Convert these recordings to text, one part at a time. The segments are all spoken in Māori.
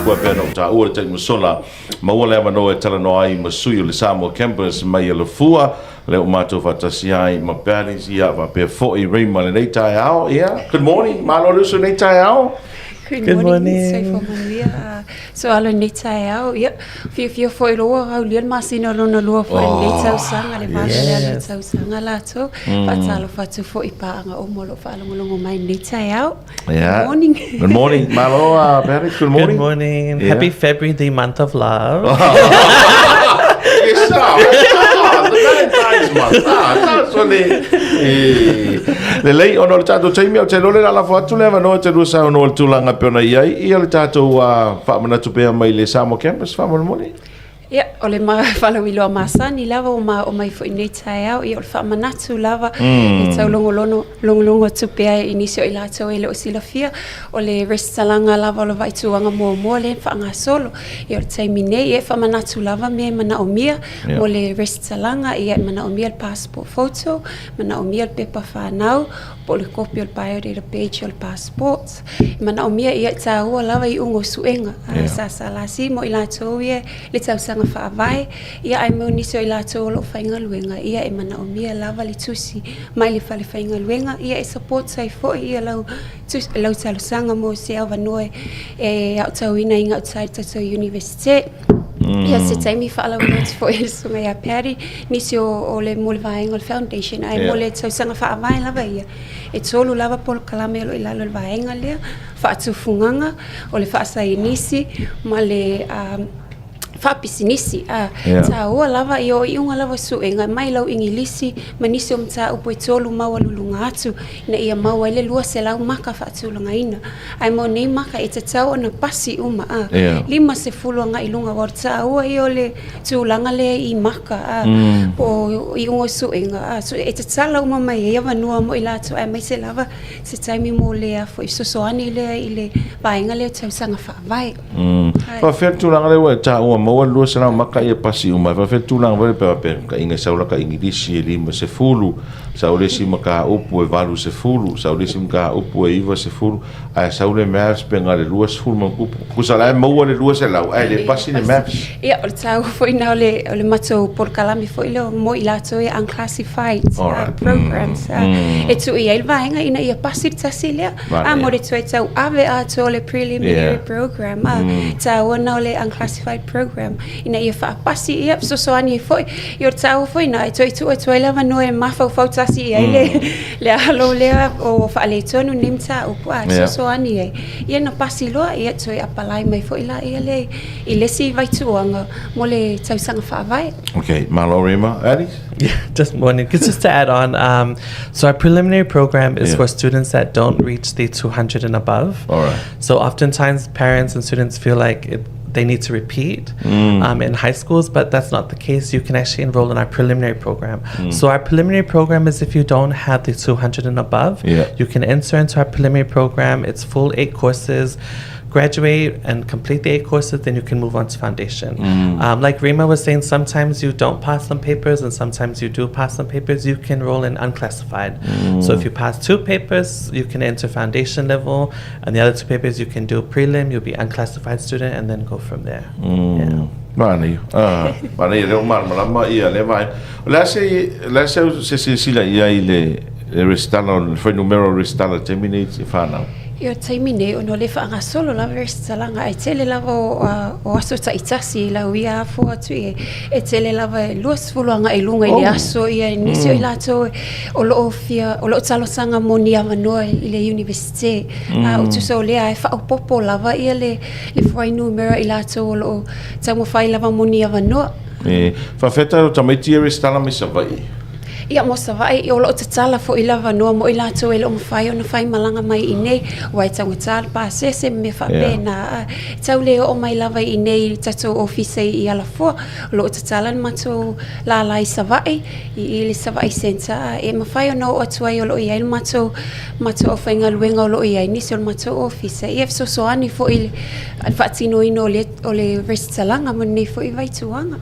kua pena o ta ua te musola maua le amano e talanoa ai masui o le Samoa campus mai le fua le o matou fatasi ai ma parents ia va pe fo I rei ma le nei tai ao ia good morning malo luso nei tai ao. Good morning. Say for Maria. So alo nita ao. Yeah. Fio foi loa au lian masino lona loa foi nita sanga le vale le nita sanga la to. Fatalo fatu foi paanga o molo falo molongo mai nita ao. Good morning. Good morning. Malo Barry, good morning. Good morning. Yeah. Happy February, the month of love. Yes, the Valentine's month. That's what le lei ono le tato taimi o te lole la lafo atu le vano te rusa ono le tulanga peona iai ia le tato whaamanatu pea mai le Samoa campus whaamanamoni. Yeah, ole follow ilo masani lava o mai fo nei tai au I ole fa manatu lava e tau longo tupea inisio ila tau ele o silafia ole restalanga lava o vai tuanga mo le fa nga solo I ole tai mine e fa manatu lava me mana o mia ole restalanga e mana o mia passport photo mana o mia pepa fa now po le copy o biodata page o passport mana o mia e tau lava I ungo suenga sa la si mo ila tau e le tau sanga fa vai ia ai mo niso I lato lo fainga luenga ia e mana o mia lava le tusi mai le fale fainga luenga ia e support sai fo ia lau talo sanga mo se ava noe e au ina inga outside to university ia se taimi fala o fo e sunga ia peri niso o le mo le vainga foundation ai mo le tau sanga fa vai lava ia e tolu lava pol kalame lo ila lo vainga le fa atu funganga o le fa sai nisi ma le fa pisinisi ta o lava io unga lava suenga mai lau ingilisi manisi o mta upo tolu maua lulunga atu na ia maua ile lua se lau maka fa tulunga ina ai mo nei maka e tatau na pasi uma lima se fulunga ilunga warta o io le tulanga le I maka o I unga suenga so e tatala uma mai ia vanua mo ila tu ai mai se lava se taimi mo le fo sosoani le ile vainga le tau sanga fa vai fa fer tulanga le wa ta o mo lua sana maka ia pasi uma fa fe tulang vale pe ka inga saula ka ingilisi lima se fulu saule si maka upu e valu se fulu saule si maka upu e iva se fulu ai saule maps penga le lua se fulu mangu kusala mo le lua se lau ai le pasi le maps ia o tau foi na le mato por kalami foi le mo ilato e unclassified programs e tu ia vainga ina ia pasi tasilia mo le tu tau ave ato le preliminary program tau na le unclassified program ina ia fa pasi ia so ani foi io tau foi na tu lava no e mafa fa tasi le halo le o fa le tonu nimta o pa so ani ia na pasi lo ia tu apalai mai foi la ia le si vai tuanga mo le tau sanga fa vai. Okay, Malorima, Alice? Yeah, just morning. Just to add on, so our preliminary program is for students that don't reach the 200 and above. All right. So oftentimes parents and students feel like they need to repeat in high schools, but that's not the case. You can actually enroll in our preliminary program. So our preliminary program is if you don't have the 200 and above, you can enter into our preliminary program. It's full 8 courses. Graduate and complete the 8 courses, then you can move on to foundation. Like Rima was saying, sometimes you don't pass some papers and sometimes you do pass some papers. You can roll in unclassified. So if you pass 2 papers, you can enter foundation level, and the other 2 papers you can do prelim, you'll be unclassified student, and then go from there. Mani, le malama ia le vai. La se sila ia ile restala foi numero restala terminate ifana. Io taimine ono le fa solo la versalanga ai tele lava o aso taitasi la wia fo atu e tele lava luas fulanga I lunga I aso ia nisio I lato o lo ofia o lo talo sanga moni avano I le university o tu so le ai fa popo lava ia le foi numero I lato o lo tamo fai lava moni avano fa feta o tamaiti restala mi savai. Ia mo savai o lo tatala fo ilava no mo ilato e lo mfai ona fai malanga mai ine wai tanga tal pa se me fa pena tau le o mai lava ine tato office I ala fo lo tatala mato la lai savai I le savai sensa e mafai ona o tuai o lo ia il mato o fainga luenga o lo ia ni so mato office e so ani fo il fatino ino le o le restalanga mo ne fo I vai tuanga.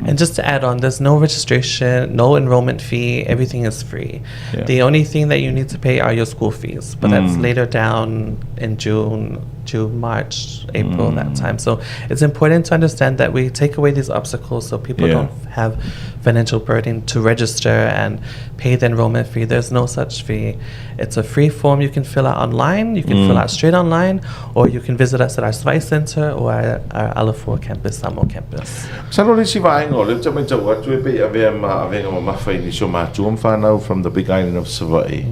And just to add on, there's no registration, no enrollment fee, everything is free. The only thing that you need to pay are your school fees, but that's later down in June June, March, April, that time. So it's important to understand that we take away these obstacles so people don't have financial burden to register and pay the enrollment fee. There's no such fee. It's a free form you can fill out online. You can fill out straight online, or you can visit us at our Spice Center or our Alafua campus, Samoa campus. Sanoli si vaingo le tama tau atu e pe ave ma mawhai ni so mātua whanau from the big island of Savai.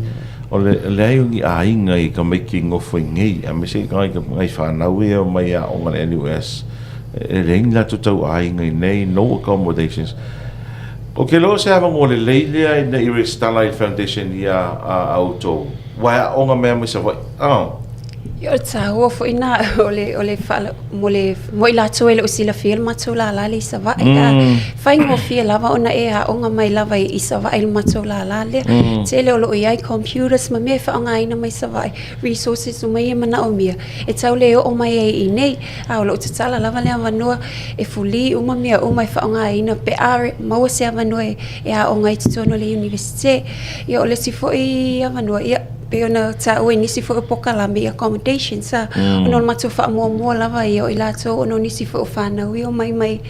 O le aiungi a inga I ka maiki ngofo I ngei, a me se ngai ka ngai whanau e o mai a onga le NUS. E reing la tau a inga I nei, no accommodations. O ke lo se hawa ngō le leilea I na Iri Starlight Foundation I a auto. Wai a onga mea mai Savai. Oh. Yo tau fo ina ole fala mo I latou ele o sila fiel matou la le sava e fai ngo fiel lava ona e a onga mai lava I sava il matou la le tele o lo I computers ma me fa nga ina mai sava resources o mai mana o mia e tau le o mai I nei a o lo tala lava le vanua e fuli uma mia o mai fa nga ina pe are ma se vanua e a onga I tono le university yo le si fo I vanua pe ona ta o nisi fo pokalami accommodation sa ono matu fa mo lava yo I lato ono nisi fo fana wi o mai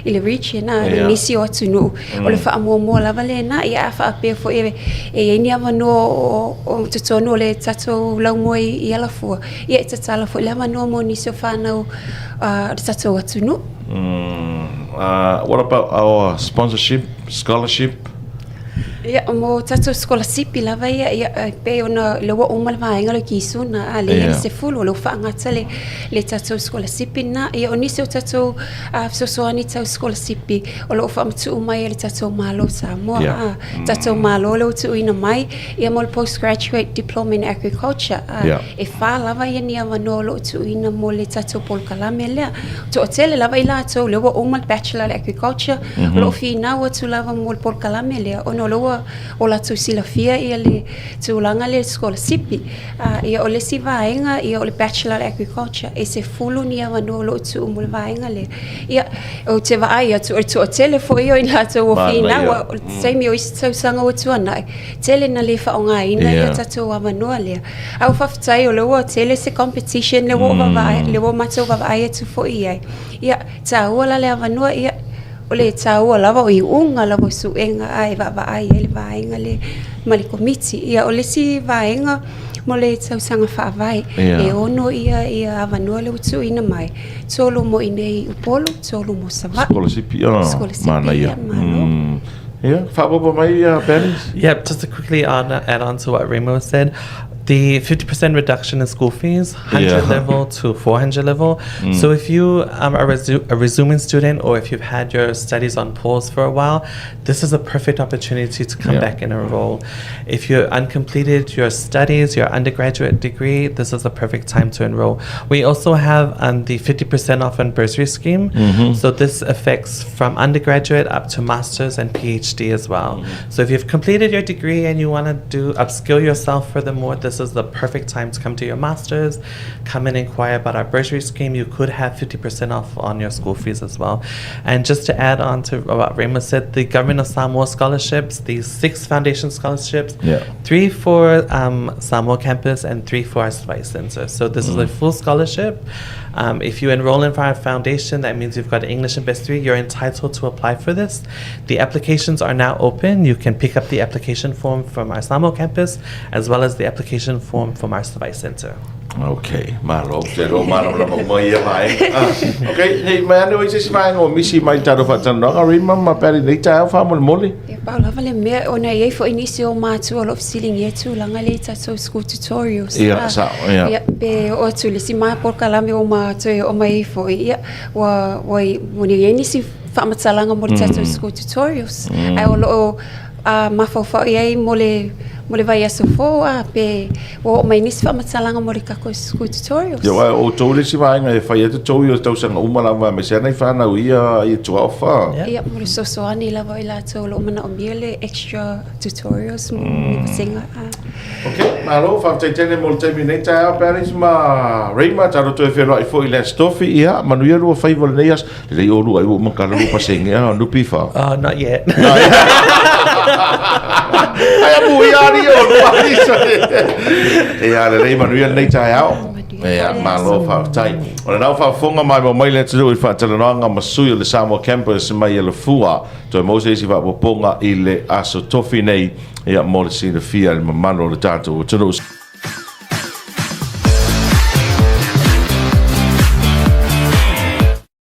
ile reach na nisi o tunu o le fa mo lava le na ia fa pe fo e ni ava no o tono le tato lau mo I ala fo ia tatala fo lava no mo nisi fana o tato tunu. What about our sponsorship, scholarship? Ia mo tato scholarship lava ia pe ona le wa o malvainga le kisuna ale se fulu lo fa ngata le tato scholarship na ia oni se tato so ani tato scholarship o lo fa mtu mai le tato malo Samoa tato malo lo tu ina mai ia mo postgraduate diploma in agriculture e fa lava ia ni ava no lo tu ina mo le tato polkalame le to tele lava ila to le wa o mal bachelor in agriculture lo fi na wa tu lava mo polkalame le ono lo o la tu silafia ia le tulanga le scholarship ia o le si vaenga ia o le bachelor in agriculture e se fulu ni ava no lo tu mo vaenga le ia o te va ia tu tele fo ia in la tu o fina wa sai mi o isa sanga o tu ana tele na le fa onga ina ia tatu ava no le au fa ftai o lo tele se competition le wo va le wo mato va ia tu fo ia ta ola le ava no ia o le tau lava o I unga lava suenga ai va ai ele vaenga le mali komiti ia o le si vaenga mo le tau sanga fa vai e ono ia ava no le utu ina mai solo mo ine upolo solo mo sava scholarship mana ia fa mai parents. Yep, just to quickly add on to what Remo said, the 50% reduction in school fees, 100 level to 400 level. So if you are a resuming student or if you've had your studies on pause for a while, this is a perfect opportunity to come back and enroll. If you're uncompleted your studies, your undergraduate degree, this is a perfect time to enroll. We also have the 50% off on bursary scheme. So this affects from undergraduate up to master's and PhD as well. So if you've completed your degree and you want to upskill yourself furthermore, this is the perfect time to come to your master's, come and inquire about our bursary scheme. You could have 50% off on your school fees as well. And just to add on to what Rema said, the Government of Samoa scholarships, these 6 foundation scholarships, 3 for Samoa campus and 3 for our Spice Center. So this is a full scholarship. If you enroll in our foundation, that means you've got an English and Best 3, you're entitled to apply for this. The applications are now open. You can pick up the application form from our Samoa campus as well as the application form from our Spice Center. Okay, malo, pero malo na mai mai. Okay, hey man, no is mai ngo misi mai taro fa tano. Ari mama peri nei ta fa mo moli. E pa lava le me ona ye fo inisio ma tu of ceiling ye tu langa le ta so school tutorials. Ja, be o tu le si mai por kalame o ma tu o mai fo ia wa mo ni ye si fa matsalanga mo ta so school tutorials. Ai o lo ma fa ye mo le vai aso fo pe o mai nis fa matsalanga mo ka ko school tutorials. Yo o to le si vai ngai fa ye tutorials tau sanga uma lava me se nei fa na ia I tu fa. Ia mo so ani lava ila to lo mana o miele extra tutorials mo singa. Okay, malo fa te tene mo te mineta parents ma Rema taro to fe right for ile stofi ia manu ia ro fa vol neias le o lu ai mo ka lu pa singa no pifa. Not yet. Ai abu ia ri o lu ai so. ia le manuia nei tai ao ia malo fa tai ona nau fa fonga mai mo mai le tsu fa Talanoaga masui le Samoa campus mai le fua to mo se si va poponga ile aso tofi nei ia mo le sina fia le mamano le tato tunu